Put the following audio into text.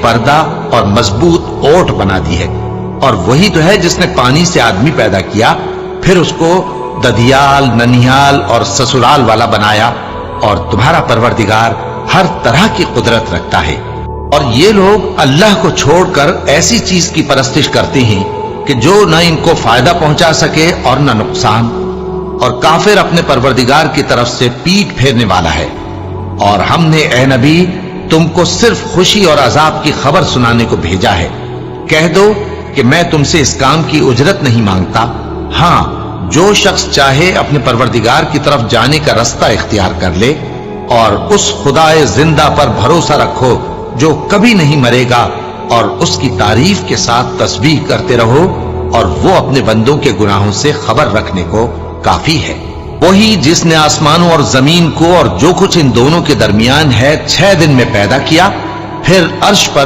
پردہ اور مضبوط اوٹ بنا دی ہے، اور وہی تو ہے جس نے پانی سے آدمی پیدا کیا، پھر اس کو ددیال، ننیال اور سسرال والا بنایا، اور تمہارا پروردگار ہر طرح کی قدرت رکھتا ہے۔ اور یہ لوگ اللہ کو چھوڑ کر ایسی چیز کی پرستش کرتے ہیں کہ جو نہ ان کو فائدہ پہنچا سکے اور نہ نقصان، اور کافر اپنے پروردگار کی طرف سے پیٹ پھیرنے والا ہے۔ اور ہم نے اے نبی تم کو صرف خوشی اور عذاب کی خبر سنانے کو بھیجا ہے۔ کہہ دو کہ میں تم سے اس کام کی اجرت نہیں مانگتا، ہاں جو شخص چاہے اپنے پروردگار کی طرف جانے کا رستہ اختیار کر لے، اور اس خدائے زندہ پر بھروسہ رکھو جو کبھی نہیں مرے گا، اور اس کی تعریف کے ساتھ تسبیح کرتے رہو، اور وہ اپنے بندوں کے گناہوں سے خبر رکھنے کو کافی ہے۔ وہی جس نے آسمانوں اور زمین کو اور جو کچھ ان دونوں کے درمیان ہے 6 دن میں پیدا کیا، پھر عرش پر